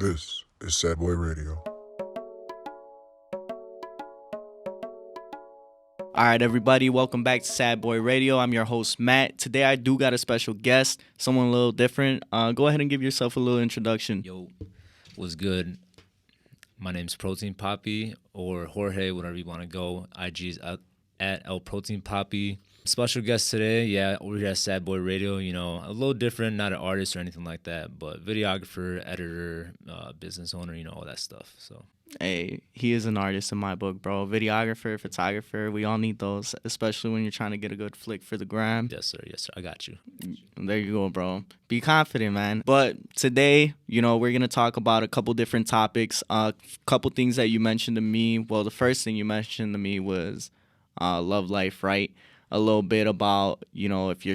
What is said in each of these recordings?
This is Sad Boy Radio. All right, everybody, welcome back to Sad Boy Radio. I'm your host, Matt. Today I do got a special guest, someone a little different. Go ahead and give yourself a little introduction. Yo, what's good? My name's Protein Papi or Jorge, whatever you want to go. IG is at El Protein Papi. Special guest today, yeah, we're here at Sad Boy Radio. You know, a little different, not an artist or anything like that, but videographer, editor, business owner, you know, all that stuff. So. Hey, he is an artist in my book, bro. Videographer, photographer, we all need those, especially when you're trying to get a good flick for the gram. Yes, sir. I got you. There you go, bro. Be confident, man. But today, you know, we're going to talk about a couple different topics, a couple things that you mentioned to me. Well, the first thing you mentioned to me was love life, right? A little bit about, you know, if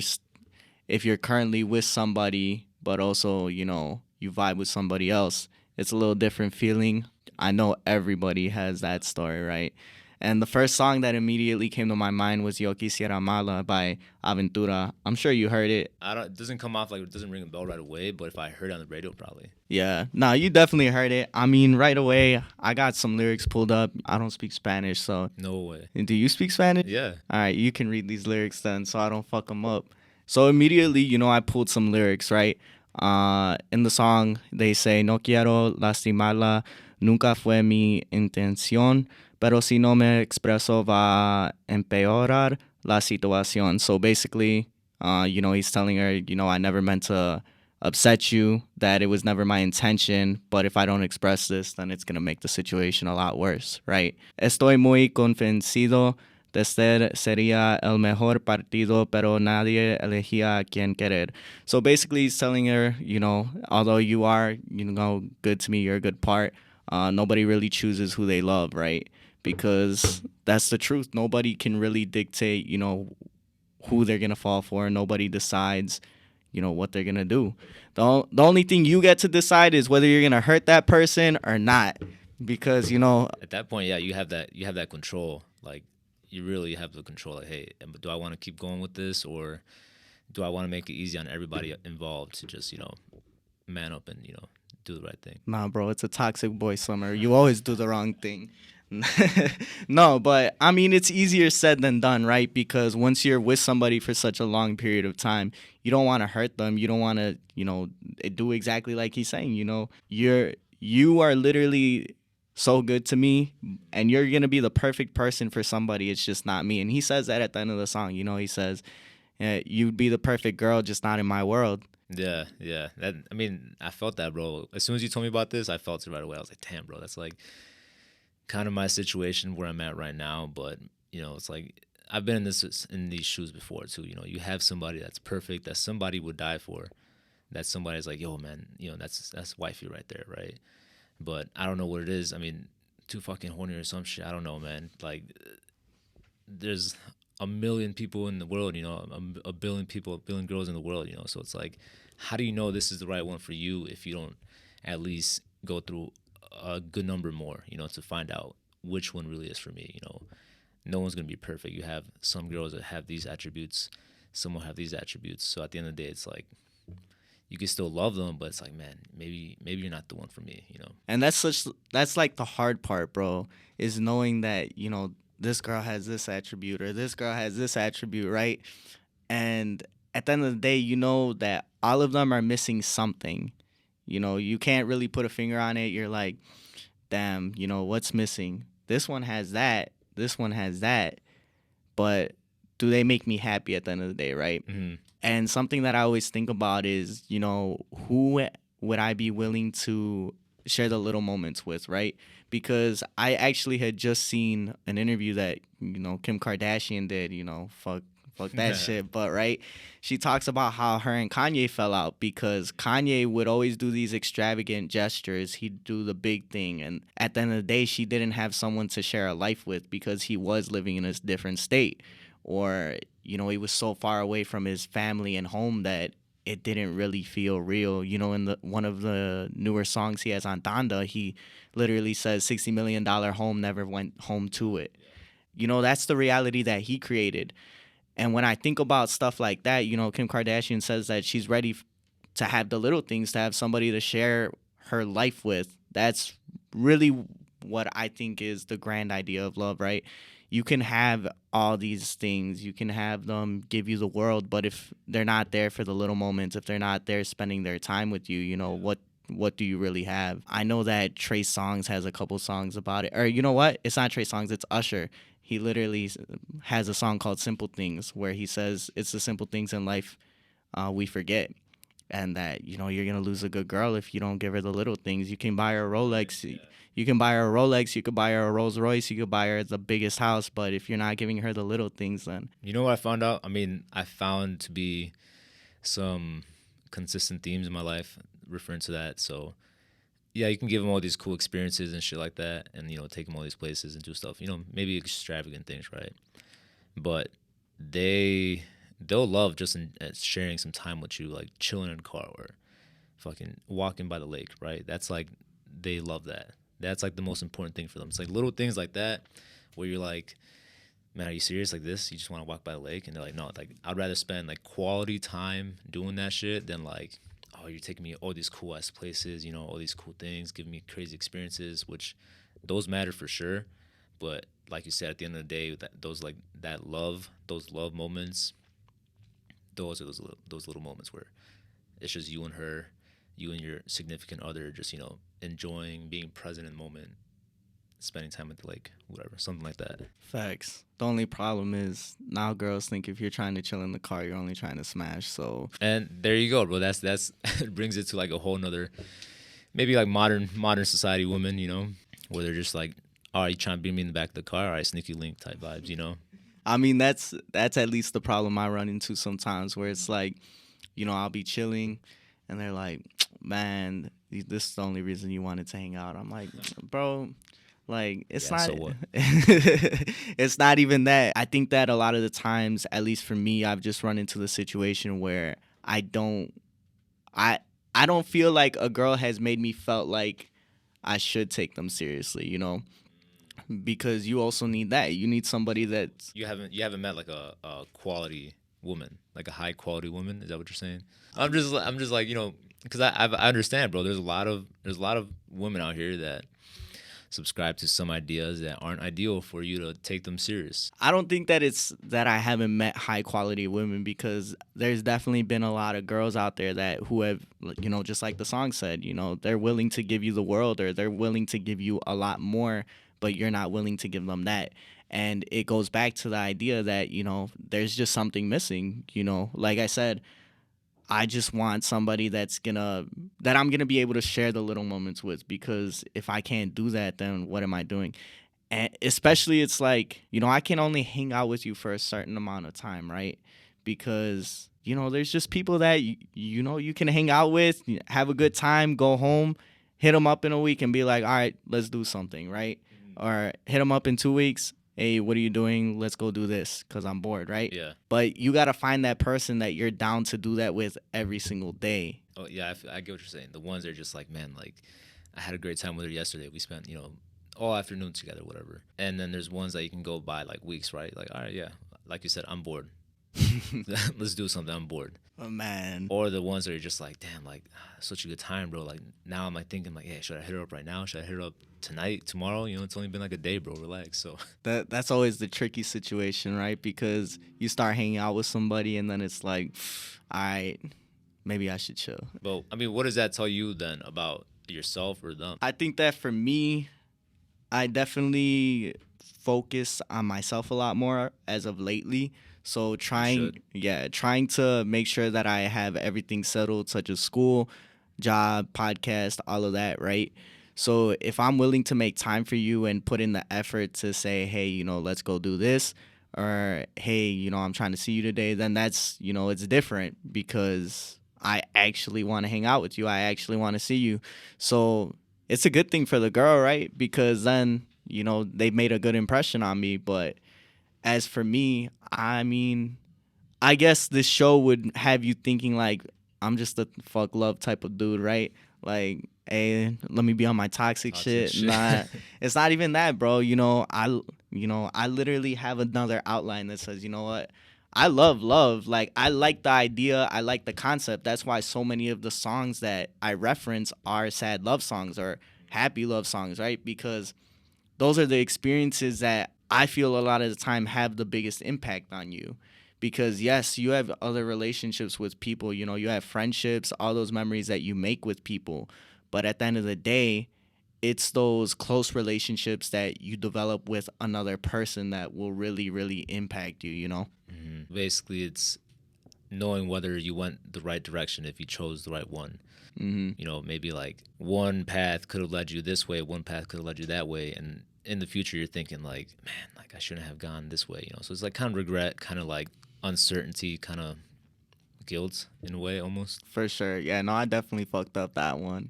you're currently with somebody, but also, you know, you vibe with somebody else, it's a little different feeling. I know everybody has that story, right? And the first song that immediately came to my mind was Yo Quisiera Amarla by Aventura. I'm sure you heard it. It doesn't come off like it doesn't ring a bell right away, but if I heard it on the radio, probably. Yeah. No, you definitely heard it. I mean, right away, I got some lyrics pulled up. I don't speak Spanish, so. No way. Do you speak Spanish? Yeah. All right, you can read these lyrics then, so I don't fuck them up. So immediately, you know, I pulled some lyrics, right? In the song, they say, No quiero lastimarla, nunca fue mi intención, pero si no me expreso va a empeorar la situación. So basically, you know, he's telling her, you know, I never meant to upset you, that it was never my intention, but if I don't express this, then it's going to make the situation a lot worse, right? Estoy muy convencido de ser sería el mejor partido, pero nadie elegía a quien querer. So basically, he's telling her, you know, although you are, you know, good to me, you're a good part, nobody really chooses who they love, right? Because that's the truth. Nobody can really dictate, you know, who they're going to fall for. Nobody decides, you know, what they're going to do. The only thing you get to decide is whether you're going to hurt that person or not. Because, you know, at that point, yeah, you have that control. Like, you really have the control. Like, hey, do I want to keep going with this, or do I want to make it easy on everybody involved to just, you know, man up and, you know, do the right thing? Nah, bro, it's a toxic boy summer. You always do the wrong thing. No, but I mean, it's easier said than done, right? Because once you're with somebody for such a long period of time, you don't want to hurt them. You don't want to, you know, do exactly like he's saying. You know, you are literally so good to me, and you're gonna be the perfect person for somebody. It's just not me. And he says that at the end of the song. You know, he says, "You'd be the perfect girl, just not in my world." Yeah. I felt that, bro. As soon as you told me about this, I felt it right away. I was like, damn, bro, that's like kind of my situation where I'm at right now. But, you know, it's like I've been in these shoes before too. You know, you have somebody that's perfect, that somebody would die for, that somebody's like, yo, man, you know, that's wifey right there, right? But I don't know what it is. I mean, too fucking horny or some shit. I don't know, man. Like, there's a million people in the world, you know, a billion people, a billion girls in the world, you know. So it's like, how do you know this is the right one for you if you don't at least go through a good number more, you know, to find out which one really is for me, you know. No one's going to be perfect. You have some girls that have these attributes, some will have these attributes. So at the end of the day, it's like, you can still love them, but it's like, man, maybe you're not the one for me, you know. And that's like the hard part, bro, is knowing that, you know, this girl has this attribute or this girl has this attribute, right? And at the end of the day, you know that all of them are missing something. You know, you can't really put a finger on it. You're like, damn, you know, what's missing? This one has that. This one has that. But do they make me happy at the end of the day, right? Mm-hmm. And something that I always think about is, you know, who would I be willing to share the little moments with, right? Because I actually had just seen an interview that, you know, Kim Kardashian did, you know, fuck that shit. But, right, she talks about how her and Kanye fell out because Kanye would always do these extravagant gestures. He'd do the big thing. And at the end of the day, she didn't have someone to share a life with because he was living in a different state. Or, you know, he was so far away from his family and home that it didn't really feel real. You know, in one of the newer songs he has on Donda, he literally says $60 million home, never went home to it. You know, that's the reality that he created. And when I think about stuff like that, you know, Kim Kardashian says that she's ready to have the little things, to have somebody to share her life with. That's really what I think is the grand idea of love, right? You can have all these things, you can have them give you the world, but if they're not there for the little moments, if they're not there spending their time with you, you know, what do you really have? I know that Trey Songz has a couple songs about it. Or you know what? It's not Trey Songz, it's Usher. He literally has a song called Simple Things where he says it's the simple things in life we forget. And that, you know, you're going to lose a good girl if you don't give her the little things. You can buy her a Rolex. You can buy her a Rolex. You could buy her a Rolls Royce. You could buy her the biggest house. But if you're not giving her the little things, then... You know what I found out? I mean, I found to be some consistent themes in my life referring to that. So, yeah, you can give them all these cool experiences and shit like that and, you know, take them all these places and do stuff, you know, maybe extravagant things, right? But they'll love just sharing some time with you, like chilling in a car or fucking walking by the lake, right? That's like, they love that. That's like the most important thing for them. It's like little things like that where you're like, man, are you serious? Like this? You just want to walk by the lake? And they're like, no, like I'd rather spend like quality time doing that shit than like, oh, you're taking me all these cool ass places, you know, all these cool things, giving me crazy experiences, which those matter for sure. But like you said, at the end of the day, those love moments, those are those little moments where it's just you and her, you and your significant other, just, you know, enjoying being present in the moment, spending time at the lake, whatever, something like that. Facts. The only problem is now girls think if you're trying to chill in the car, you're only trying to smash. So, and there you go, bro. That's brings it to like a whole nother, maybe like modern society women, you know, where they're just like, all right, you trying to beat me in the back of the car, all right, sneaky link type vibes, you know. I mean, that's at least the problem I run into sometimes, where it's like, you know, I'll be chilling and they're like, man, this is the only reason you wanted to hang out. I'm like, bro, like, it's not, so what? it's not even that. I think that a lot of the times, at least for me, I've just run into the situation where I don't feel like a girl has made me felt like I should take them seriously, you know? Because you also need that. You need somebody that's... You haven't met like a quality woman, like a high quality woman. Is that what you're saying? I'm just like, you know, because I understand, bro. There's a lot of women out here that subscribe to some ideas that aren't ideal for you to take them serious. I don't think that it's that I haven't met high quality women, because there's definitely been a lot of girls out there who have, you know, just like the song said, you know, they're willing to give you the world, or they're willing to give you a lot more, but you're not willing to give them that. And it goes back to the idea that, you know, there's just something missing, you know. Like I said, I just want somebody that I'm gonna be able to share the little moments with, because if I can't do that, then what am I doing? And especially, it's like, you know, I can only hang out with you for a certain amount of time, right? Because, you know, there's just people that, you know, you can hang out with, have a good time, go home, hit them up in a week and be like, all right, let's do something, right? Mm-hmm. Or hit them up in 2 weeks. Hey, what are you doing? Let's go do this because I'm bored, right? Yeah. But you got to find that person that you're down to do that with every single day. Oh, yeah, I get what you're saying. The ones that are just like, man, like, I had a great time with her yesterday. We spent, you know, all afternoon together, whatever. And then there's ones that you can go by, like, weeks, right? Like, all right, yeah. Like you said, I'm bored. Let's do something. I'm bored. Oh, man. Or the ones that are just like, damn, like, such a good time, bro. Like, now I'm like thinking, like, hey, should I hit her up right now? Should I hit her up tonight, tomorrow? You know, it's only been like a day, bro. Relax. So that's always the tricky situation, right? Because you start hanging out with somebody and then it's like, all right, maybe I should chill. Well, I mean, what does that tell you then about yourself or them? I think that for me, I definitely focus on myself a lot more as of lately. So trying to make sure that I have everything settled, such as school, job, podcast, all of that, right? So if I'm willing to make time for you and put in the effort to say, hey, you know, let's go do this, or hey, you know, I'm trying to see you today, then that's, you know, it's different because I actually want to hang out with you. I actually want to see you. So it's a good thing for the girl, right? Because then, you know, they made a good impression on me. But as for me, I mean, I guess this show would have you thinking like I'm just a fuck love type of dude, right? Like, hey, let me be on my toxic shit. Nah, it's not even that, bro. I literally have another outline that says, you know what? I love love. Like, I like the idea. I like the concept. That's why so many of the songs that I reference are sad love songs or happy love songs, right? Because those are the experiences that I feel a lot of the time have the biggest impact on you. Because yes, you have other relationships with people, you know, you have friendships, all those memories that you make with people. But at the end of the day, it's those close relationships that you develop with another person that will really, really impact you, you know? Basically, it's knowing whether you went the right direction if you chose the right one. You know, maybe like one path could have led you this way, one path could have led you that way, and in the future you're thinking like, man, like I shouldn't have gone this way, you know. So it's like kind of regret, kind of like uncertainty, kind of guilt in a way almost. For sure. Yeah, no, I definitely fucked up that one.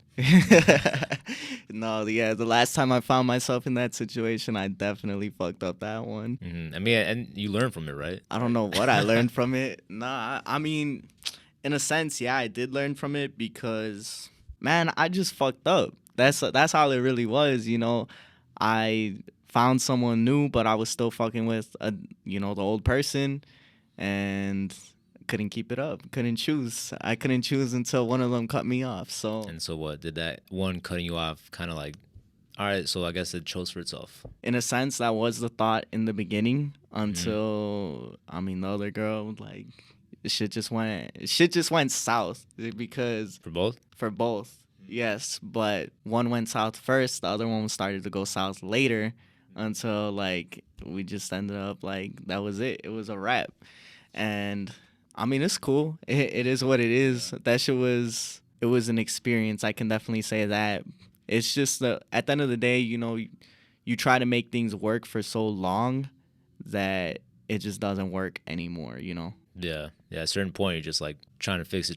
No, yeah, the last time I found myself in that situation, I definitely fucked up that one. I mean, and you learn from it, right? I don't know what I learned from it. Nah, I mean, in a sense, yeah, I did learn from it because, man, I just fucked up. That's all it really was, you know. I found someone new, but I was still fucking with the old person, and couldn't keep it up. Couldn't choose. I couldn't choose until one of them cut me off. So. And so what did that one cutting you off kind of like? All right, so I guess it chose for itself. In a sense, that was the thought in the beginning until I mean the other girl, like, shit just went south because For both. yes, but one went south first, the other one started to go south later until like we just ended up like that was it was a wrap. And I mean, it's cool, it is what it is. That shit was an experience, I can definitely say that. It's just at the end of the day, you know, you try to make things work for so long that it just doesn't work anymore, you know? Yeah. At a certain point, you're just like trying to fix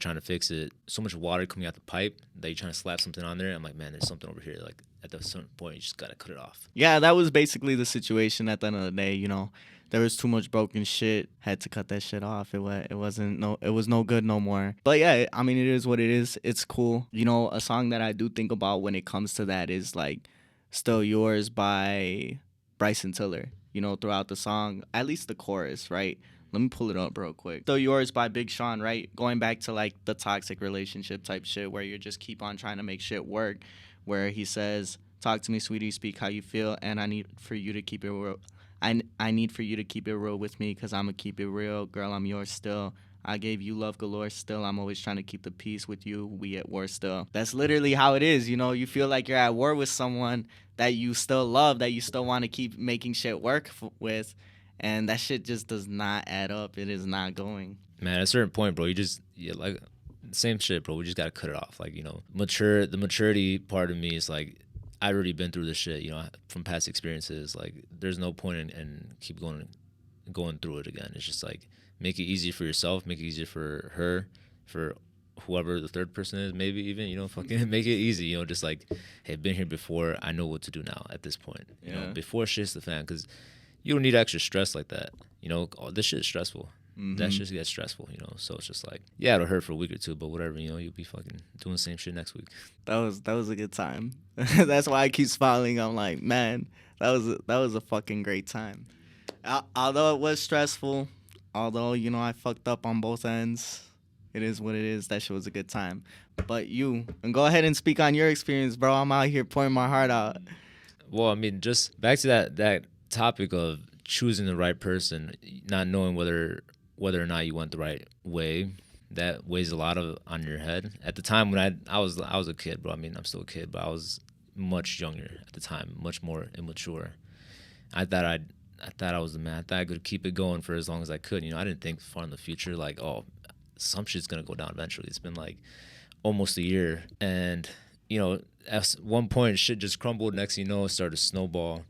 it. So much water coming out the pipe that you're trying to slap something on there. I'm like, man, there's something over here. Like at a certain point, you just got to cut it off. Yeah, that was basically the situation at the end of the day, you know? There was too much broken shit. Had to cut that shit off. It was no good no more. But yeah, I mean, it is what it is. It's cool. You know, a song that I do think about when it comes to that is like "Still Yours" by Bryson Tiller. You know, throughout the song, at least the chorus, right? Let me pull it up real quick. "Still Yours" by Big Sean, right? Going back to like the toxic relationship type shit where you just keep on trying to make shit work. Where he says, "Talk to me, sweetie, speak how you feel, and I need for you to keep it real. I need for you to keep it real with me, because I'm going to keep it real. Girl, I'm yours still. I gave you love galore still. I'm always trying to keep the peace with you. We at war still." That's literally how it is, you know? You feel like you're at war with someone that you still love, that you still want to keep making shit work with, and that shit just does not add up. It is not going. Man, at a certain point, bro, like, same shit, bro. We just got to cut it off. Like, you know, the maturity part of me is like, I've already been through this shit, you know, from past experiences. Like, there's no point in keep going through it again. It's just like, make it easy for yourself, make it easier for her, for whoever the third person is, maybe even, you know, fucking make it easy, you know, just like, hey, been here before, I know what to do now at this point, you know, before shit's the fan, because you don't need extra stress like that, you know. This shit is stressful. That shit gets stressful, you know. So it's just like, yeah, it'll hurt for a week or two, but whatever, you know. You'll be fucking doing the same shit next week. That was a good time. That's why I keep smiling. I'm like, man, that was a fucking great time. Although it was stressful, although, you know, I fucked up on both ends, it is what it is. That shit was a good time. But and go ahead and speak on your experience, bro. I'm out here pouring my heart out. Well, I mean, just back to that topic of choosing the right person, not knowing whether or not you went the right way, that weighs a lot on your head. At the time when I was a kid, bro. I mean, I'm still a kid, but I was much younger at the time, much more immature. I thought I was the man. I thought I could keep it going for as long as I could. You know, I didn't think far in the future, like, oh, some shit's gonna go down eventually. It's been like almost a year, and you know, at one point, shit just crumbled. Next thing you know, it started to snowball,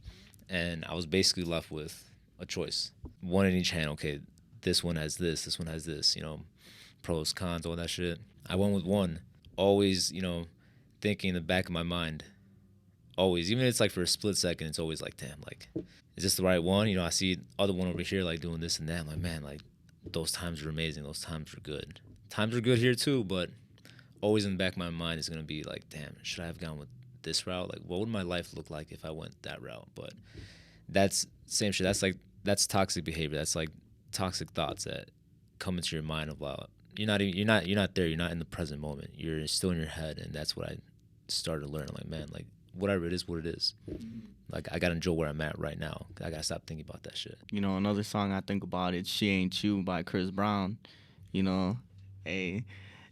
and I was basically left with a choice, one in each hand. Okay, this one has this one has this, you know, pros, cons, all that shit. I went with one, always, you know, thinking in the back of my mind, always, even if it's like for a split second, it's always like, damn, like, is this the right one? You know, I see other one over here, like, doing this and that. I'm like, man, like, those times were amazing. Those times were good. Times were good here too, but always in the back of my mind is going to be like, damn, should I have gone with this route? Like, what would my life look like if I went that route? But that's same shit. That's toxic behavior. That's like toxic thoughts that come into your mind about you're not there. You're not in the present moment. You're still in your head, and that's what I started to learn. Like, man, like whatever it is, what it is. Like, I gotta enjoy where I'm at right now. I gotta stop thinking about that shit. You know, another song I think about is "She Ain't You" by Chris Brown. You know, hey,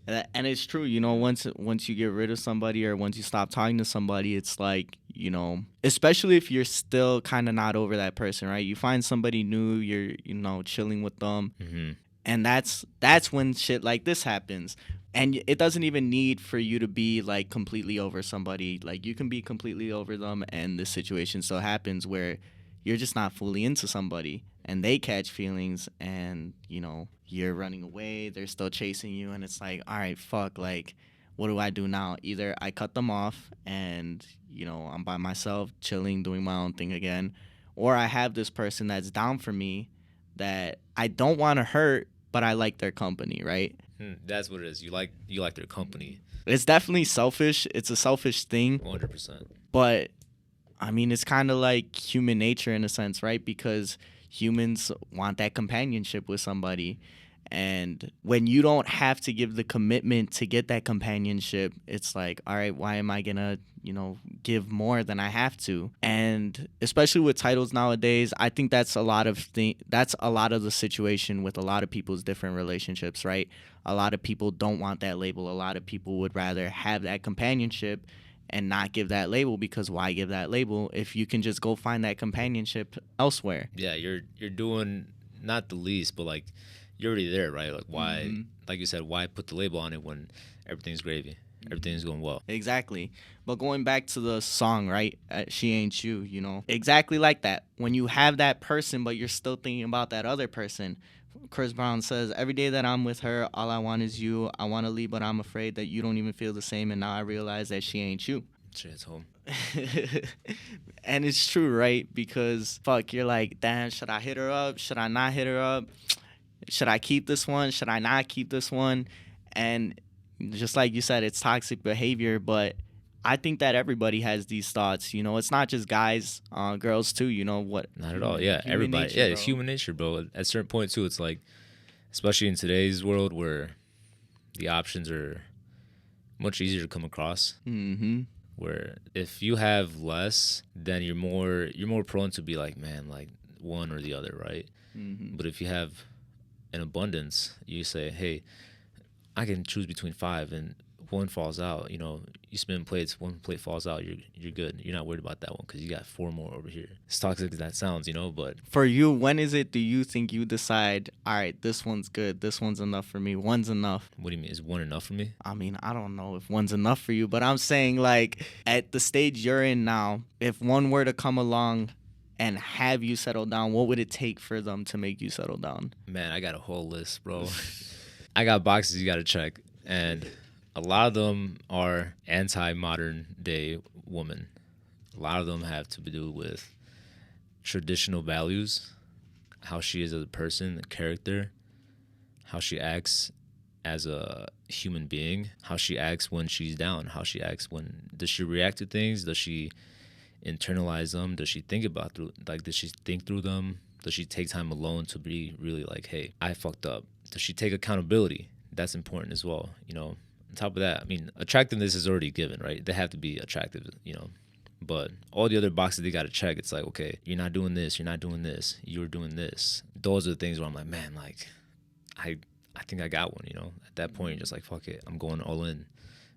and it's true. You know, once you get rid of somebody or once you stop talking to somebody, it's like, you know, especially if you're still kind of not over that person, right? You find somebody new, you're, you know, chilling with them. Mm-hmm. And that's when shit like this happens. And it doesn't even need for you to be like completely over somebody. Like, you can be completely over them and this situation still happens where you're just not fully into somebody and they catch feelings and, you know, you're running away, they're still chasing you, and it's like, all right, fuck, like, what do I do now? Either I cut them off and, you know, I'm by myself chilling, doing my own thing again, or I have this person that's down for me that I don't want to hurt, but I like their company, right? That's what it is. You like their company. It's definitely selfish. It's a selfish thing. 100%. But, I mean, it's kind of like human nature in a sense, right? Because humans want that companionship with somebody. And when you don't have to give the commitment to get that companionship, it's like, all right, why am I going to, you know, give more than I have to? And especially with titles nowadays, I think that's a lot of the situation with a lot of people's different relationships, right? A lot of people don't want that label. A lot of people would rather have that companionship and not give that label, because why give that label if you can just go find that companionship elsewhere? Yeah, you're doing not the least, but like, you're already there, right? Like, why, like you said, why put the label on it when everything's gravy? Everything's going well. Exactly. But going back to the song, right? She Ain't You, you know? Exactly like that. When you have that person, but you're still thinking about that other person. Chris Brown says, every day that I'm with her, all I want is you. I want to leave, but I'm afraid that you don't even feel the same. And now I realize that she ain't you. Shit's home. And it's true, right? Because, fuck, you're like, damn, should I hit her up? Should I not hit her up? Should I keep this one? Should I not keep this one? And just like you said, it's toxic behavior, but I think that everybody has these thoughts. You know, it's not just guys, girls too. You know what? Not at all. Yeah, everybody. Nature, it's human nature, bro. At a certain point too, it's like, especially in today's world where the options are much easier to come across. Mm-hmm. Where if you have less, then you're more prone to be like, man, like one or the other, right? Mm-hmm. But if you have an abundance, you say, hey, I can choose between 5 and one falls out. You know, you spin plates, one plate falls out, you're good. You're not worried about that one because you got 4 more over here. As toxic as that sounds, you know, but for you, when is it do you think you decide, all right, this one's good, this one's enough for me, one's enough? What do you mean? Is one enough for me? I mean, I don't know if one's enough for you, but I'm saying, like, at the stage you're in now, if one were to come along and have you settle down, what would it take for them to make you settle down? Man, I got a whole list, bro. I got boxes you got to check, and a lot of them are anti-modern day woman. A lot of them have to do with traditional values, how she is as a person, a character, how she acts as a human being, how she acts when she's down, how she acts when, does she react to things? Does she internalize them? Does she think about does she think through them? Does she take time alone to be really like, hey, I fucked up? Does she take accountability? That's important as well, you know. On top of that, I mean, attractiveness is already given, right? They have to be attractive, you know. But all the other boxes they got to check, it's like, okay, you're not doing this, you're not doing this, you're doing this. Those are the things where I'm like, man, like, I think I got one, you know. At that point, you're just like, fuck it, I'm going all in.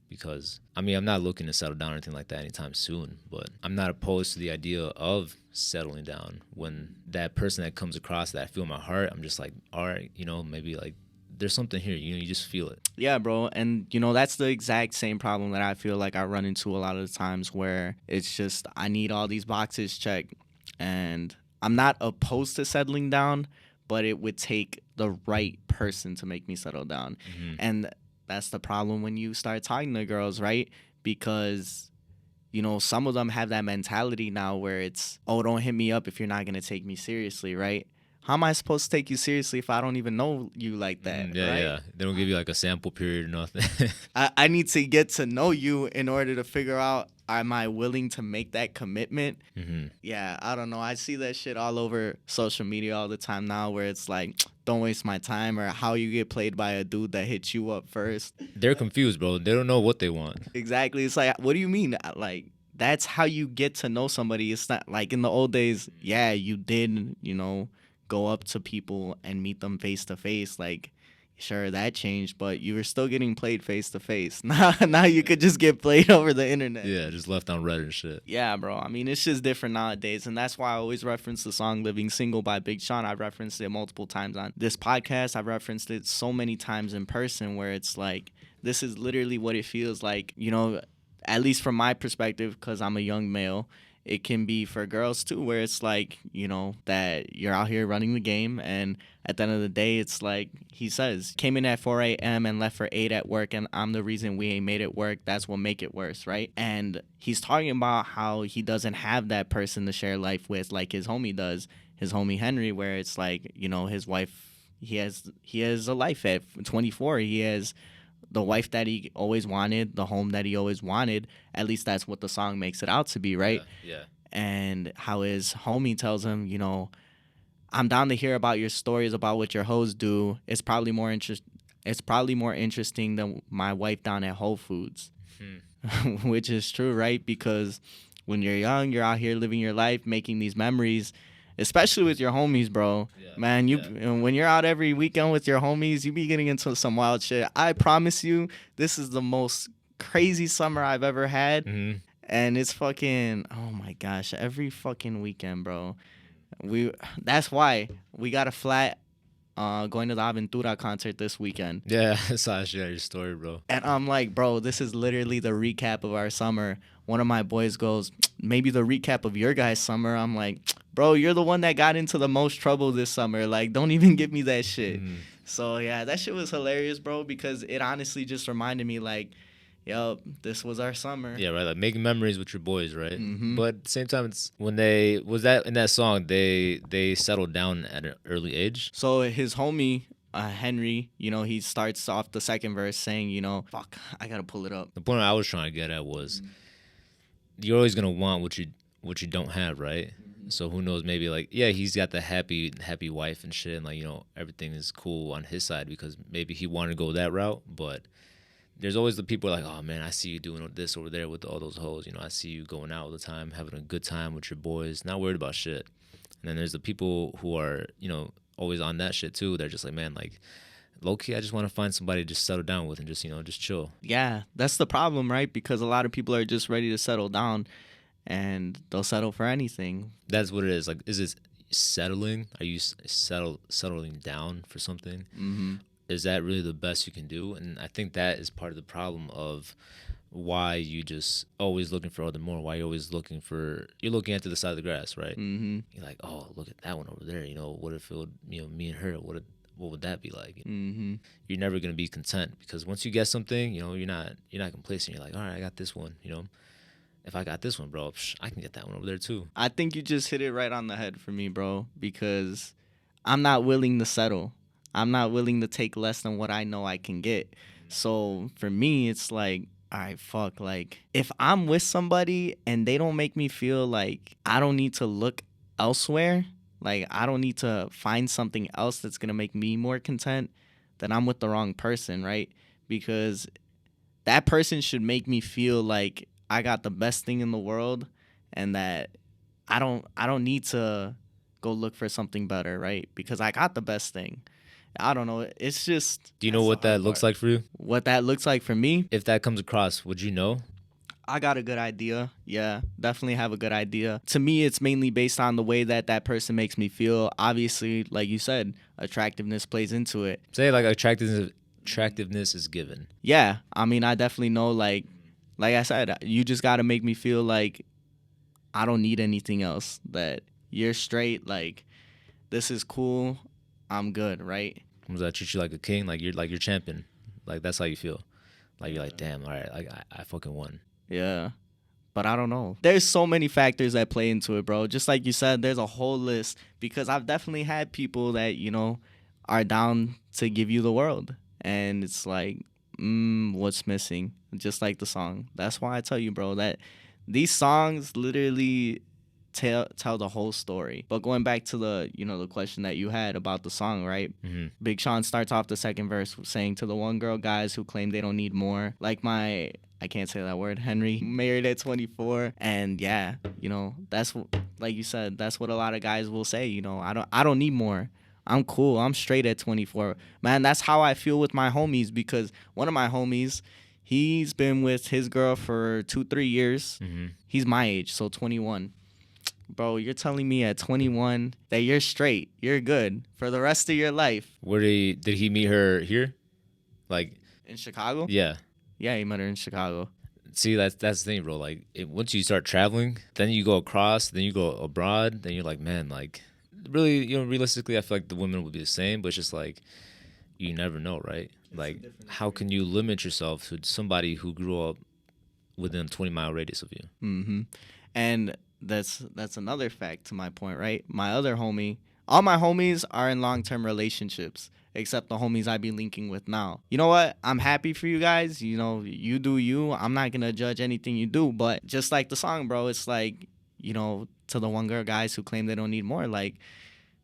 Because, I mean, I'm not looking to settle down or anything like that anytime soon, but I'm not opposed to the idea of settling down. When that person that comes across that I feel in my heart, I'm just like, all right, you know, maybe like there's something here, you know, you just feel it. Yeah, bro. And, you know, that's the exact same problem that I feel like I run into a lot of the times, where it's just I need all these boxes checked. And I'm not opposed to settling down, but it would take the right person to make me settle down. Mm-hmm. And that's the problem when you start talking to girls, right? Because, you know, some of them have that mentality now where it's, oh, don't hit me up if you're not going to take me seriously, right? How am I supposed to take you seriously if I don't even know you like that? Yeah, right? yeah. They don't give you like a sample period or nothing. I need to get to know you in order to figure out, am I willing to make that commitment? Mm-hmm. Yeah, I don't know. I see that shit all over social media all the time now where it's like, don't waste my time, or how you get played by a dude that hits you up first. They're confused, bro. They don't know what they want. Exactly. It's like, what do you mean? Like, that's how you get to know somebody. It's not like in the old days, yeah, you did, go up to people and meet them face to face. Like, sure, that changed, but you were still getting played face to face. Now you could just get played over the internet. Yeah, just left on Reddit and shit. Yeah, bro. I mean, it's just different nowadays, and that's why I always reference the song "Living Single" by Big Sean. I've referenced it multiple times on this podcast. I've referenced it so many times in person, where it's like, this is literally what it feels like, at least from my perspective, because I'm a young male. It can be for girls too, where it's like, that you're out here running the game, and at the end of the day, it's like he says, came in at 4 a.m. and left for 8 at work, and I'm the reason we ain't made it work. That's what make it worse, right? And he's talking about how he doesn't have that person to share life with like his homie does, his homie Henry, where it's like, his wife, he has a life at 24. He has the wife that he always wanted, the home that he always wanted. At least that's what the song makes it out to be, right? Yeah. And how his homie tells him, I'm down to hear about your stories about what your hoes do. It's probably more interesting than my wife down at Whole Foods. Which is true, right? Because when you're young, you're out here living your life, making these memories, especially with your homies, bro. Yeah, man, when you're out every weekend with your homies, you be getting into some wild shit. I promise you, this is the most crazy summer I've ever had. Mm-hmm. And it's fucking, oh my gosh, every fucking weekend, bro. That's why we got a flat going to the Aventura concert this weekend. Yeah, I saw your story, bro. And I'm like, bro, this is literally the recap of our summer. One of my boys goes, maybe the recap of your guys' summer. I'm like, bro, you're the one that got into the most trouble this summer. Like, don't even give me that shit. Mm-hmm. So, yeah, that shit was hilarious, bro, because it honestly just reminded me, like, yo, this was our summer. Yeah, right. Like making memories with your boys, right? Mm-hmm. But at the same time, it's when in that song, they settled down at an early age. So his homie, Henry, he starts off the second verse saying, fuck, I gotta pull it up. The point I was trying to get at was, you're always gonna want what you don't have, right? Mm-hmm. So who knows? Maybe like, yeah, he's got the happy wife and shit, and like everything is cool on his side because maybe he wanted to go that route, but there's always the people like, oh man, I see you doing this over there with all those hoes. I see you going out all the time, having a good time with your boys, not worried about shit. And then there's the people who are, always on that shit too. They're just like, man, like, low key, I just want to find somebody to just settle down with and just, just chill. Yeah, that's the problem, right? Because a lot of people are just ready to settle down and they'll settle for anything. That's what it is. Like, is it settling? Are you settling down for something? Mm-hmm. Is that really the best you can do? And I think that is part of the problem of why you just always looking for other more. Why you're always you're looking at the side of the grass, right? Mm-hmm. You're like, oh, look at that one over there. What if it would, me and her, what would that be like? Mm-hmm. You're never gonna be content because once you get something, you're not complacent. You're like, all right, I got this one. If I got this one, bro, I can get that one over there too. I think you just hit it right on the head for me, bro, because I'm not willing to settle. I'm not willing to take less than what I know I can get. So for me, it's like, all right, fuck. Like, if I'm with somebody and they don't make me feel like I don't need to look elsewhere, like I don't need to find something else that's going to make me more content, then I'm with the wrong person, right? Because that person should make me feel like I got the best thing in the world and that I don't need to go look for something better, right? Because I got the best thing. I don't know. It's just... Do you know what that looks like for you? What that looks like for me? If that comes across, would you know? I got a good idea. Yeah, definitely have a good idea. To me, it's mainly based on the way that person makes me feel. Obviously, like you said, attractiveness plays into it. Say like attractiveness is given. Yeah, I mean, I definitely know, like I said, you just got to make me feel like I don't need anything else. That you're straight, like, this is cool. I'm good, right? Does that treat you like a king? Like you're champion? Like that's how you feel? Like you're like, damn, all right, like I fucking won. Yeah, but I don't know. There's so many factors that play into it, bro. Just like you said, there's a whole list because I've definitely had people that are down to give you the world, and it's like, what's missing? Just like the song. That's why I tell you, bro, that these songs literally tell the whole story. But going back to the the question that you had about the song, right? Mm-hmm. Big Sean starts off the second verse saying, to the one girl guys who claim they don't need more, like my, I can't say that word, Henry, married at 24. And yeah, that's like you said, that's what a lot of guys will say. I don't need more. I'm cool. I'm straight at 24. Man, that's how I feel with my homies, because one of my homies, he's been with his girl for 2-3 years. Mm-hmm. He's my age, so 21. Bro, you're telling me at 21 that you're straight, you're good for the rest of your life. Where did he meet her here? Like in Chicago? Yeah. Yeah, he met her in Chicago. See, that's the thing, bro. Like once you start traveling, then you go across, then you go abroad, then you're like, man, like really, realistically, I feel like the women would be the same, but it's just like you never know, right? Like how can you limit yourself to somebody who grew up within a 20-mile radius of you? Mm-hmm. And that's another fact to my point, right? My other homie, all my homies are in long-term relationships, except the homies I be linking with now. You know what? I'm happy for you guys. You do you. I'm not going to judge anything you do. But just like the song, bro, it's like, to the one girl guys who claim they don't need more. Like,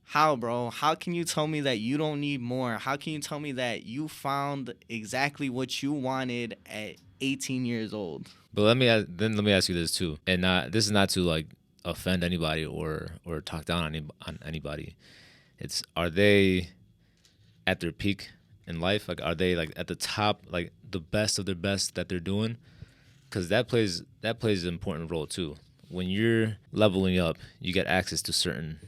how, bro? How can you tell me that you don't need more? How can you tell me that you found exactly what you wanted at 18 years old? But let me ask you this too, and this is not to like offend anybody or talk down on anybody. It's, are they at their peak in life? Like, are they like at the top, like the best of their best that they're doing? Because that plays an important role too. When you're leveling up, you get access to certain,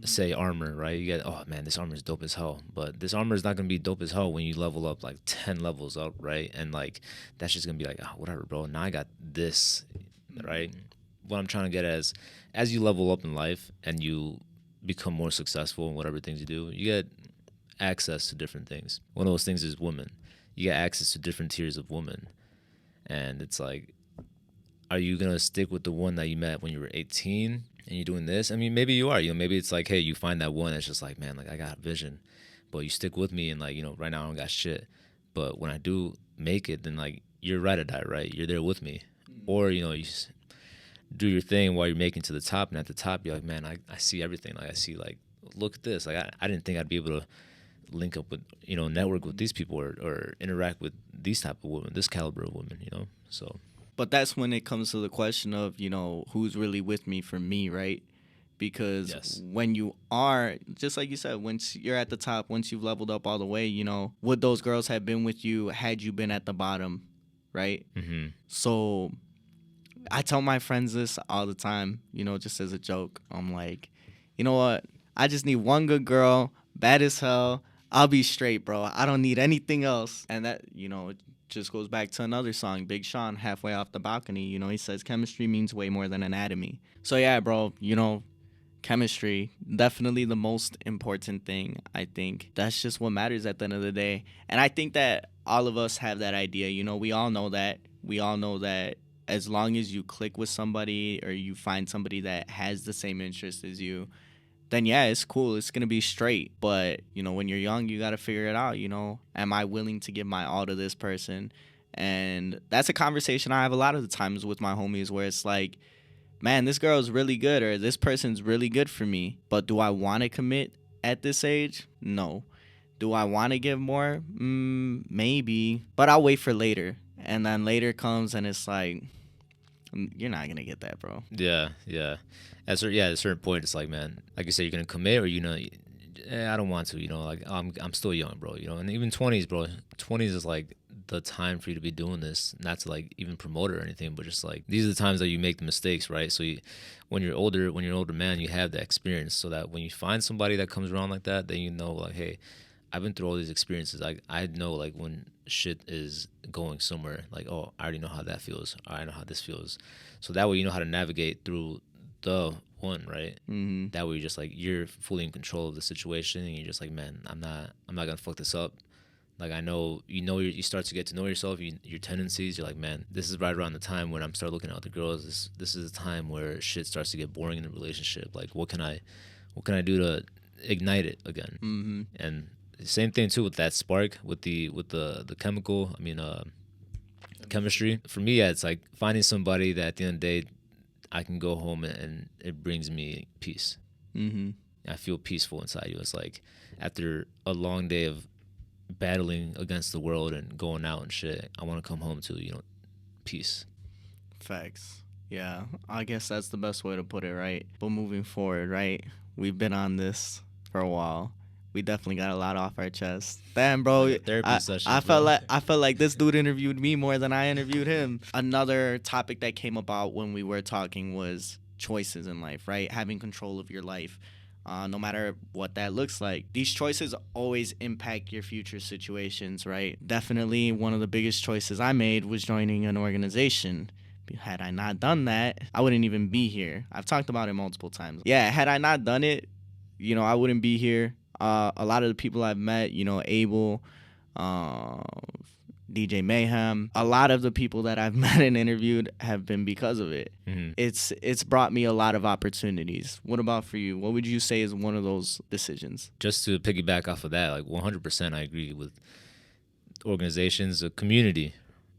say, armor, right? You get, oh man, this armor is dope as hell, but this armor is not gonna be dope as hell when you level up like 10 levels up, right? And like that's just gonna be like, oh, whatever, bro, now I got this, right? What I'm trying to get as you level up in life and you become more successful in whatever things you do, you get access to different things. One of those things is women. You get access to different tiers of women, and it's like, are you gonna stick with the one that you met when you were 18 and you're doing this? I mean, maybe you are. Maybe it's like, hey, you find that one that's just like, man, like I got a vision, but you stick with me, and like, right now I don't got shit. But when I do make it, then like you're ride or die, right? You're there with me. Or, you just do your thing while you're making to the top, and at the top you're like, man, I see everything. Like I see, like, look at this. Like I didn't think I'd be able to link up with, network with these people or interact with these type of women, this caliber of women, so. But that's when it comes to the question of, who's really with me for me, right? Because yes. When you are, just like you said, once you're at the top, once you've leveled up all the way, would those girls have been with you had you been at the bottom, right? Mm-hmm. So I tell my friends this all the time, just as a joke. I'm like, you know what? I just need one good girl, bad as hell. I'll be straight, bro. I don't need anything else. And that, it just goes back to another song, Big Sean, Halfway Off the Balcony. He says chemistry means way more than anatomy. So yeah, bro, chemistry, definitely the most important thing, I think. That's just what matters at the end of the day. And I think that all of us have that idea. We all know that. We all know that as long as you click with somebody or you find somebody that has the same interest as you, then yeah, it's cool. It's going to be straight. But, when you're young, you got to figure it out, Am I willing to give my all to this person? And that's a conversation I have a lot of the times with my homies where it's like, man, this girl's really good or this person's really good for me. But do I want to commit at this age? No. Do I want to give more? Maybe. But I'll wait for later. And then later comes and it's like, you're not going to get that, bro. Yeah. At a certain point, it's like, man, like you said, you're going to commit or, I don't want to, like I'm still young, bro, and even 20s, bro. 20s is like the time for you to be doing this, not to like even promote it or anything, but just like these are the times that you make the mistakes, right? So when you're an older man, you have the experience so that when you find somebody that comes around like that, then like, hey, I've been through all these experiences. I know like when shit is going somewhere, like, oh, I already know how that feels. I know how this feels. So that way you know how to navigate through the one, right? Mm-hmm. That way you're just like, you're fully in control of the situation and you're just like, man, I'm not gonna fuck this up. Like I know, you start to get to know yourself, your tendencies. You're like, man, this is right around the time when I'm start looking at other girls. This is the time where shit starts to get boring in the relationship. Like what can I do to ignite it again? Mm-hmm. And same thing too with that spark, with the chemical. I mean, chemistry. For me, yeah, it's like finding somebody that at the end of the day, I can go home and it brings me peace. Mm-hmm. I feel peaceful inside you. It's like after a long day of battling against the world and going out and shit, I want to come home to, peace. Facts. Yeah, I guess that's the best way to put it, right? But moving forward, right? We've been on this for a while. We definitely got a lot off our chest. Damn, bro. Like a therapy session, I bro. felt like this dude interviewed me more than I interviewed him. Another topic that came about when we were talking was choices in life, right? Having control of your life. No matter what that looks like. These choices always impact your future situations, right? Definitely one of the biggest choices I made was joining an organization. Had I not done that, I wouldn't even be here. I've talked about it multiple times. Yeah, had I not done it, I wouldn't be here. A lot of the people I've met, Abel, DJ Mayhem, a lot of the people that I've met and interviewed have been because of it. Mm-hmm. It's brought me a lot of opportunities. What about for you? What would you say is one of those decisions? Just to piggyback off of that, like 100% I agree with organizations, a community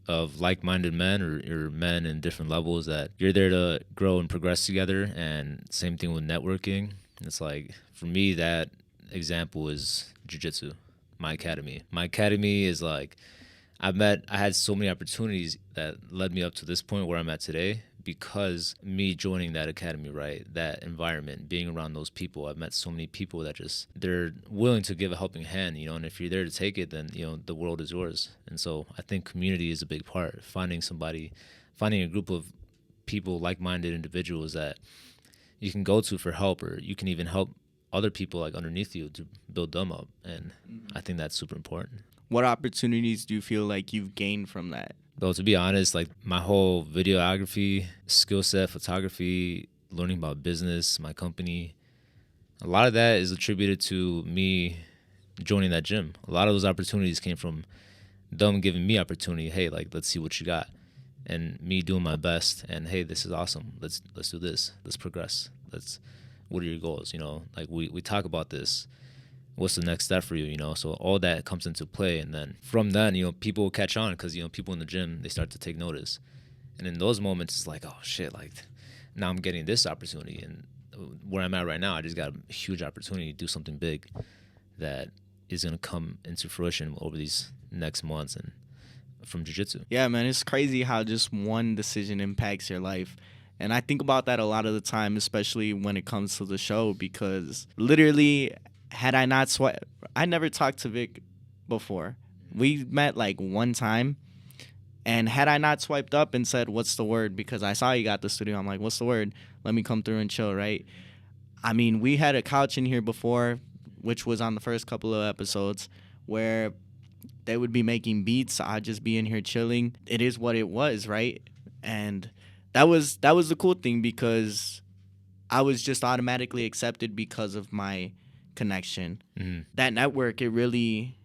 of like-minded men or men in different levels that you're there to grow and progress together. And same thing with networking. It's like, for me, that example is jiu-jitsu, my academy. My academy is like, I had so many opportunities that led me up to this point where I'm at today because me joining that academy, right? That environment, being around those people, I've met so many people that they're willing to give a helping hand, and if you're there to take it, then, the world is yours. And so I think community is a big part. Finding a group of people, like-minded individuals that you can go to for help, or you can even help other people like underneath you to build them up. And I think that's super important. What opportunities do you feel like you've gained from that? Though, to be honest, like my whole videography skill set, photography, learning about business, my company, a lot of that is attributed to me joining that gym. A lot of those opportunities came from them giving me opportunity. Hey, like, let's see what you got. And me doing my best. And hey, this is awesome. Let's do this. Let's progress. What are your goals? Like we talk about this. What's the next step for you? So all that comes into play. And then from then, people will catch on because, people in the gym, they start to take notice. And in those moments, it's like, oh shit, like now I'm getting this opportunity. And where I'm at right now, I just got a huge opportunity to do something big that is going to come into fruition over these next months and from jiu-jitsu. Yeah, man, it's crazy how just one decision impacts your life. And I think about that a lot of the time, especially when it comes to the show, because literally, had I not I never talked to Vic before. We met like one time, and had I not swiped up and said, what's the word? Because I saw you got the studio. I'm like, what's the word? Let me come through and chill, right? I mean, we had a couch in here before, which was on the first couple of episodes, where they would be making beats. I'd just be in here chilling. It is what it was, right? And that was the cool thing, because I was just automatically accepted because of my connection. Mm-hmm. That network, it really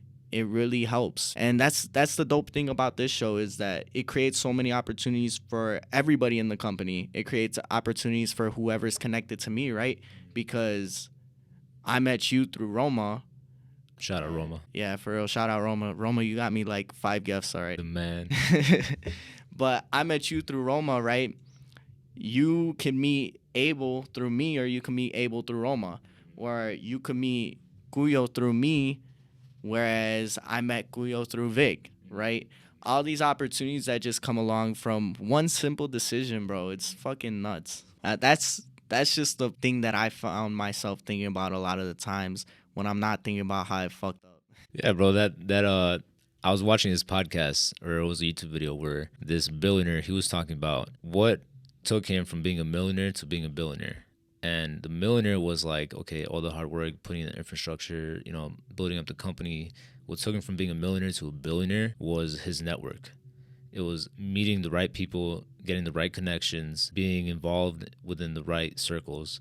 helps. And that's the dope thing about this show, is that it creates so many opportunities for everybody in the company. It creates opportunities for whoever's connected to me, right? Because I met you through Roma. Shout out Roma. Yeah, for real. Shout out Roma. Roma, you got me like 5 gifts, all right? The man. But I met you through Roma, right? You can meet Abel through me, or you can meet Abel through Roma. Or you could meet Cuyo through me, whereas I met Cuyo through Vic, right? All these opportunities that just come along from one simple decision, bro. It's fucking nuts. That's just the thing that I found myself thinking about a lot of the times when I'm not thinking about how I fucked up. Yeah, bro, I was watching this podcast, or it was a YouTube video, where this billionaire, he was talking about what took him from being a millionaire to being a billionaire. And the millionaire was like, okay, all the hard work, putting in the infrastructure, building up the company. What took him from being a millionaire to a billionaire was his network. It was meeting the right people, getting the right connections, being involved within the right circles.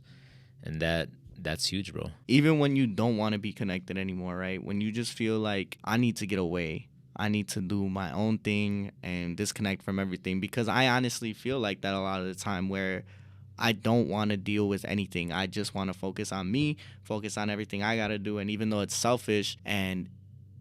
And that's huge, bro. Even when you don't want to be connected anymore, right? When you just feel like, I need to get away. I need to do my own thing and disconnect from everything. Because I honestly feel like that a lot of the time, where I don't want to deal with anything. I just want to focus on me, focus on everything I got to do. And even though it's selfish and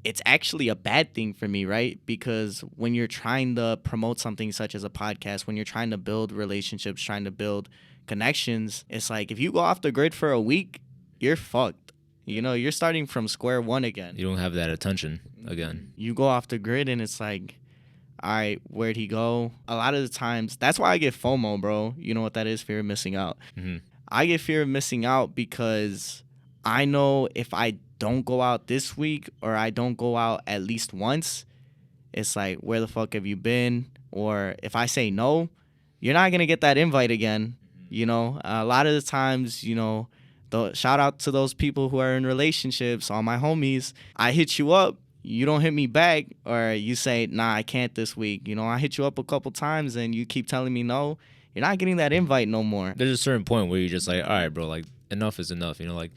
it's actually a bad thing for me, right? Because when you're trying to promote something such as a podcast, when you're trying to build relationships, trying to build connections, it's like if you go off the grid for a week, you're fucked. You know, you're starting from square one again. You don't have that attention again. You go off the grid and it's like, all right, where'd he go? A lot of the times, that's why I get FOMO, bro. You know what that is? Fear of missing out. Mm-hmm. I get fear of missing out because I know if I don't go out this week or I don't go out at least once, it's like, where the fuck have you been? Or if I say no, you're not going to get that invite again. You know, a lot of the times, you know, shout out to those people who are in relationships, all my homies. I hit you up, you don't hit me back, or you say, nah, I can't this week. You know, I hit you up a couple times and you keep telling me no. You're not getting that invite no more. There's a certain point where you're just like, all right, bro, like, enough is enough. You know, like,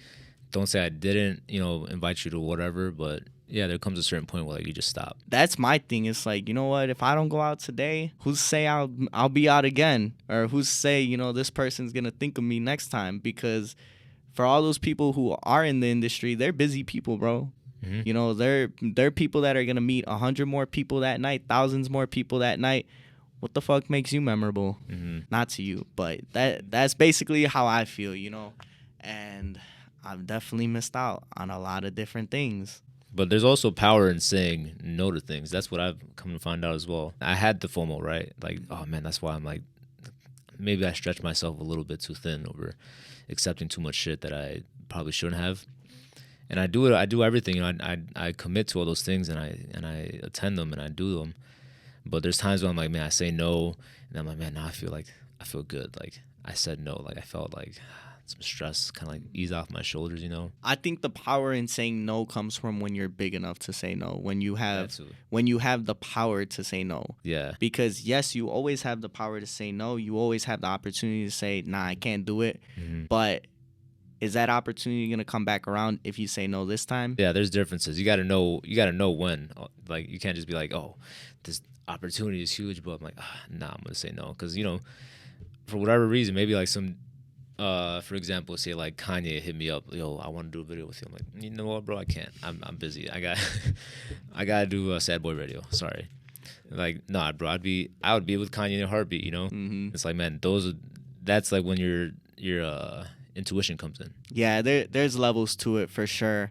don't say I didn't, you know, invite you to whatever. But, yeah, there comes a certain point where, like, you just stop. That's my thing. It's like, you know what? If I don't go out today, who's to say I'll be out again? Or who's to say, you know, this person's going to think of me next time? Because for all those people who are in the industry, they're busy people, bro. Mm-hmm. You know, they're people that are going to meet 100 more people that night, thousands more people that night. What the fuck makes you memorable? Mm-hmm. Not to you, but that's basically how I feel, you know. And I've definitely missed out on a lot of different things. But there's also power in saying no to things. That's what I've come to find out as well. I had the FOMO, right? Like, oh man, that's why I'm like, maybe I stretched myself a little bit too thin over accepting too much shit that I probably shouldn't have. And I do everything. You know, I commit to all those things and I attend them and I do them. But there's times when I'm like, man, I say no, and I'm like, man, now I feel good. Like I said no. Like I felt like some stress kind of like ease off my shoulders, you know. I think the power in saying no comes from when you're big enough to say no. When you have the power to say no. Yeah. Because yes, you always have the power to say no. You always have the opportunity to say, nah, I can't do it. Mm-hmm. But is that opportunity going to come back around if you say no this time? Yeah, there's differences. You got to know when. Like, you can't just be like, oh, this opportunity is huge, but I'm like, nah, I'm going to say no. Because, you know, for whatever reason, maybe like some, for example, say like Kanye hit me up, yo, I want to do a video with you. I'm like, you know what, bro, I can't. I'm busy. I got to do Sad Boy Radio. Sorry. Like, nah, bro, I would be with Kanye in a heartbeat, you know? Mm-hmm. It's like, man, that's like when your intuition comes in. Yeah, there's levels to it for sure.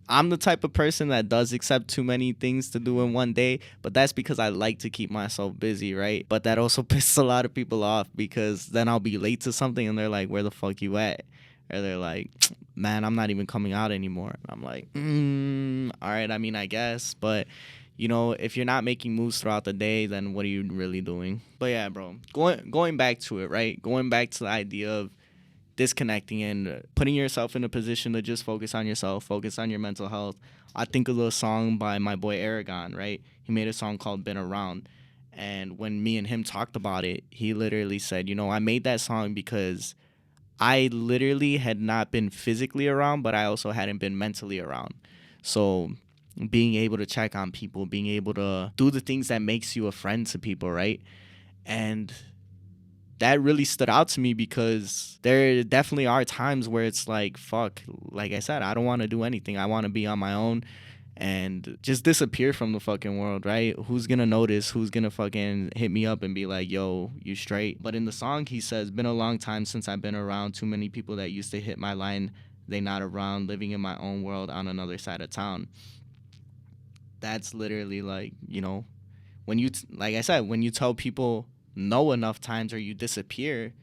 I'm the type of person that does accept too many things to do in one day, but that's because I like to keep myself busy, right? But that also pisses a lot of people off because then I'll be late to something and they're like, where the fuck you at? Or they're like, man, I'm not even coming out anymore. I'm like, all right, I mean, I guess, but you know, if you're not making moves throughout the day, then what are you really doing? But yeah, bro, going back to it, right? Going back to the idea of disconnecting and putting yourself in a position to just focus on yourself, focus on your mental health. I think of the song by my boy Aragon, right? He made a song called Been Around. And when me and him talked about it, he literally said, you know, I made that song because I literally had not been physically around, but I also hadn't been mentally around. So being able to check on people, being able to do the things that makes you a friend to people, right? And that really stood out to me because there definitely are times where it's like, fuck, like I said, I don't want to do anything. I want to be on my own and just disappear from the fucking world, right? Who's going to notice? Who's going to fucking hit me up and be like, yo, you straight? But in the song, he says, been a long time since I've been around. Too many people that used to hit my line, they not around, living in my own world on another side of town. That's literally like, you know, when you, like I said, when you tell people no enough times or you disappear,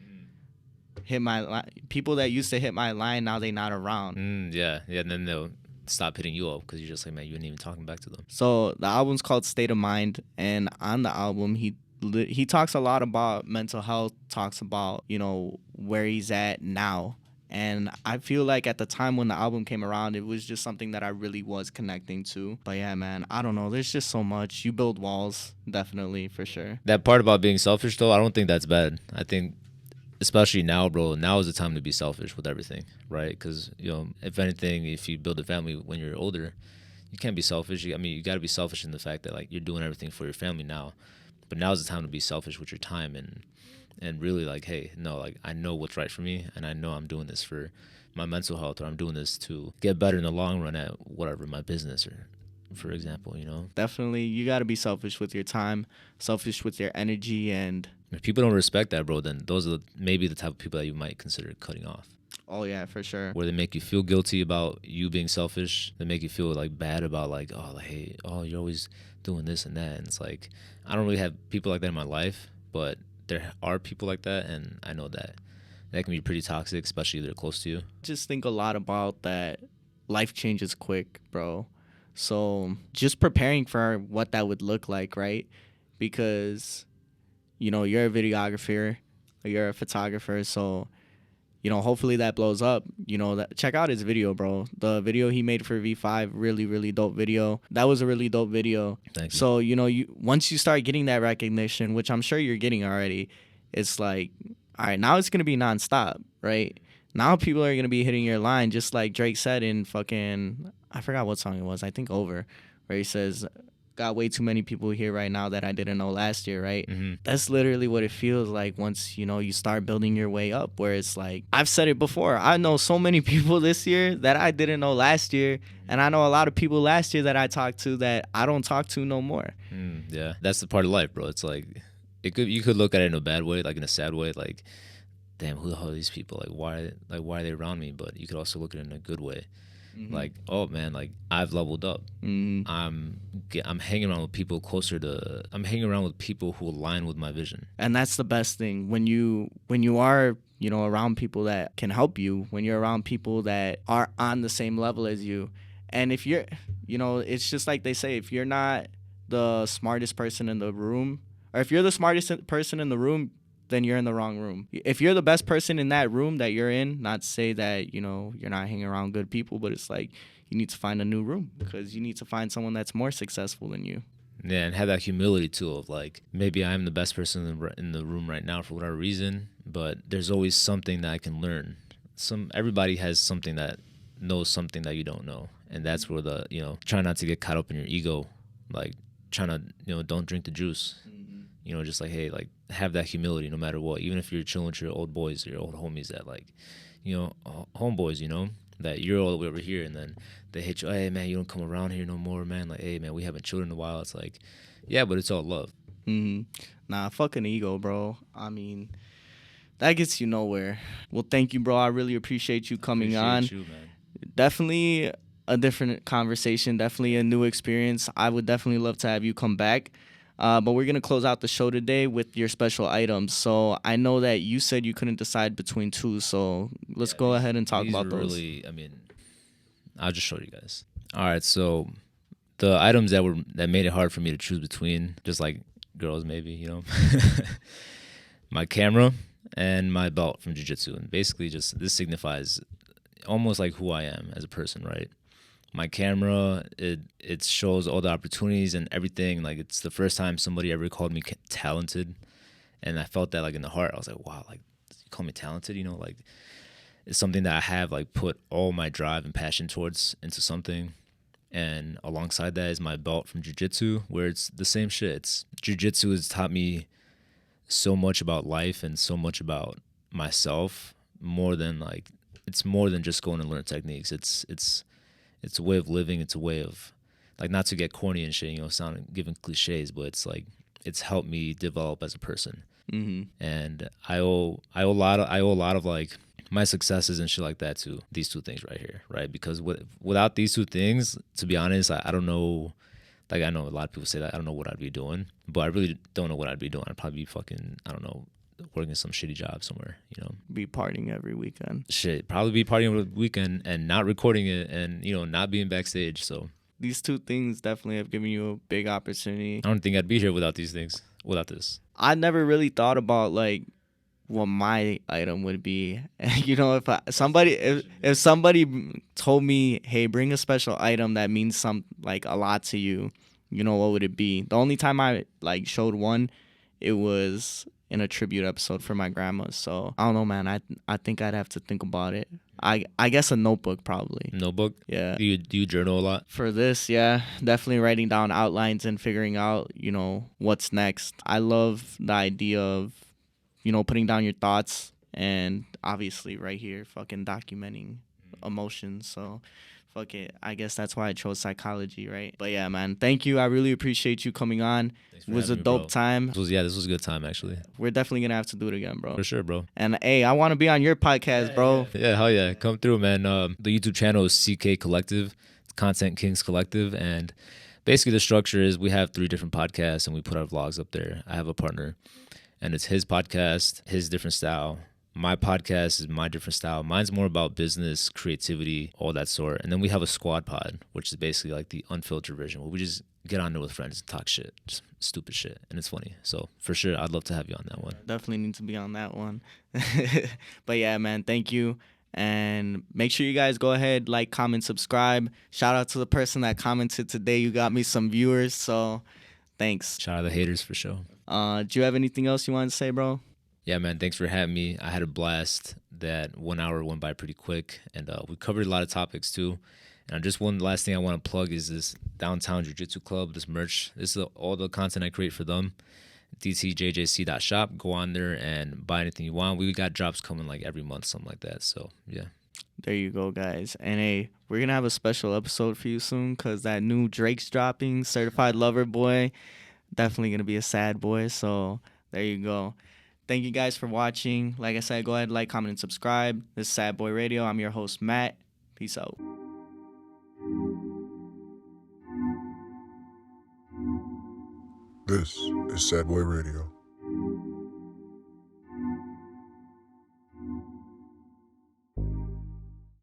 hit my line, people that used to hit my line, now they not around. Yeah, and then they'll stop hitting you up because you're just like, man, you ain't even talking back to them. So the album's called State of Mind, and on the album he talks a lot about mental health, talks about, you know, where he's at now. And I feel like at the time when the album came around, it was just something that I really was connecting to. But yeah, man, I don't know. There's just so much. You build walls, definitely, for sure. That part about being selfish, though, I don't think that's bad. I think, especially now, bro, now is the time to be selfish with everything, right? Because, you know, if anything, if you build a family when you're older, you can't be selfish. I mean, you got to be selfish in the fact that, like, you're doing everything for your family now. But now is the time to be selfish with your time and and really like, hey, no, like I know what's right for me, and I know I'm doing this for my mental health, or I'm doing this to get better in the long run at whatever, my business, or for example, you know. Definitely, you got to be selfish with your time, selfish with your energy, and If people don't respect that, bro, then those are maybe the type of people that you might consider cutting off. oh yeah, for sure. Where they make you feel guilty about you being selfish. They make you feel like bad about like, oh, like, hey, oh, you're always doing this and that. And it's like, I don't really have people like that in my life, but there are people like that, and I know that can be pretty toxic, especially if they're close to you. Just think a lot about that. Life changes quick, bro. So just preparing for what that would look like, right? Because, you know, you're a videographer, or you're a photographer, so, you know, hopefully that blows up. You know, that check out his video, bro. The video he made for V5, really, really dope video. That was a really dope video. Thank you. So, you know, once you start getting that recognition, which I'm sure you're getting already, it's like, all right, now it's going to be nonstop, right? Now people are going to be hitting your line, just like Drake said in fucking, I forgot what song it was, I think Over, where he says, got way too many people here right now that I didn't know last year, right? Mm-hmm. That's literally what it feels like once, you know, you start building your way up, where it's like, I've said it before, I know so many people this year that I didn't know last year, and I know a lot of people last year that I talked to that I don't talk to no more. Yeah, that's the part of life, bro. It's like, you could look at it in a bad way, like in a sad way, like, damn, who the hell are these people? Like, why are they around me? But you could also look at it in a good way. Mm-hmm. Like, oh man, like I've leveled up. Mm-hmm. I'm hanging around with people I'm hanging around with people who align with my vision. And that's the best thing when you are, you know, around people that can help you, when you're around people that are on the same level as you. And if you're, you know, it's just like they say, if you're not the smartest person in the room, or if you're the smartest person in the room, then you're in the wrong room. If you're the best person in that room that you're in, not to say that, you know, you're not hanging around good people, but it's like you need to find a new room, because you need to find someone that's more successful than you. Yeah, and have that humility too of like, maybe I'm the best person in the room right now for whatever reason, but there's always something that I can learn. Everybody has something that knows something that you don't know, and that's where the, you know, try not to get caught up in your ego, like trying to, you know, don't drink the juice. You know, just like, hey, like, have that humility no matter what. Even if you're chilling with your old boys or your old homies that, like, you know, homeboys, you know, that you're all the way over here, and then they hit you, hey, man, you don't come around here no more, man. Like, hey, man, we haven't chilled in a while. It's like, yeah, but it's all love. Nah, fucking ego, bro. I mean, that gets you nowhere. Well, thank you, bro. I really appreciate you coming on. You, man. Definitely a different conversation, definitely a new experience. I would definitely love to have you come back. But we're going to close out the show today with your special items. So I know that you said you couldn't decide between two, so let's go ahead and talk about those. Really, I mean, I'll just show you guys. All right, so the items that made it hard for me to choose between, just like girls maybe, you know, my camera and my belt from jiu-jitsu. And basically just this signifies almost like who I am as a person, right? My camera, it shows all the opportunities and everything. Like, it's the first time somebody ever called me talented, and I felt that, like, in the heart. I was like, wow, like, you call me talented, you know? Like, it's something that I have, like, put all my drive and passion towards into something. And alongside that is my belt from jiu-jitsu, where it's the same shit. Jiu-jitsu has taught me so much about life and so much about myself, more than, like, it's more than just going to learn techniques. It's a way of living. It's a way of, like, not to get corny and shit, you know, giving cliches, but it's like, it's helped me develop as a person. Mm-hmm. And I owe a lot of like my successes and shit like that to these two things right here, right? Because without these two things, to be honest, I don't know. Like, I know a lot of people say that I don't know what I'd be doing, but I really don't know what I'd be doing. I'd probably be fucking, I don't know, working some shitty job somewhere, you know. Be partying every weekend. Shit, probably be partying every weekend and not recording it, and, you know, not being backstage. So these two things definitely have given you a big opportunity. I don't think I'd be here without these things, without this. I never really thought about, like, what my item would be. You know, if somebody told me, hey, bring a special item that means a lot to you, you know, what would it be? The only time I, like, showed one, it was in a tribute episode for my grandma. So I don't know, man. I think I'd have to think about it. I guess a notebook, probably. Notebook? Yeah. Do you journal a lot? For this, yeah. Definitely writing down outlines and figuring out, you know, what's next. I love the idea of putting down your thoughts, and obviously right here fucking documenting emotions. So fuck it, I guess that's why I chose psychology, right? But yeah, man, thank you. I really appreciate you coming on. It was a dope time. This was a good time, actually. We're definitely gonna have to do it again, bro. For sure, bro. And hey, I want to be on your podcast, bro. Yeah, hell yeah. Come through, man. The YouTube channel is CK Collective, Content Kings Collective. And basically the structure is we have 3 different podcasts and we put our vlogs up there. I have a partner and it's his podcast, his different style. My podcast is my different style. Mine's more about business, creativity, all that sort. And then we have a squad pod, which is basically like the unfiltered version where we just get on there with friends and talk shit, just stupid shit. And it's funny. So for sure, I'd love to have you on that one. Definitely need to be on that one. But yeah, man, thank you. And make sure you guys go ahead, like, comment, subscribe. Shout out to the person that commented today. You got me some viewers, so thanks. Shout out to the haters for sure. Do you have anything else you want to say, bro? Yeah, man, thanks for having me. I had a blast. That 1 hour went by pretty quick, and we covered a lot of topics too. And just one last thing I want to plug is this Downtown Jiu-Jitsu Club, this merch. This is all the content I create for them. dtjjc.shop. Go on there and buy anything you want. We got drops coming like every month, something like that. So, yeah. There you go, guys. And hey, we're going to have a special episode for you soon because that new Drake's dropping, Certified Lover Boy. Definitely going to be a sad boy. So there you go. Thank you guys for watching. Like I said, go ahead, like, comment, and subscribe. This is Sad Boy Radio. I'm your host, Matt. Peace out. This is Sad Boy Radio.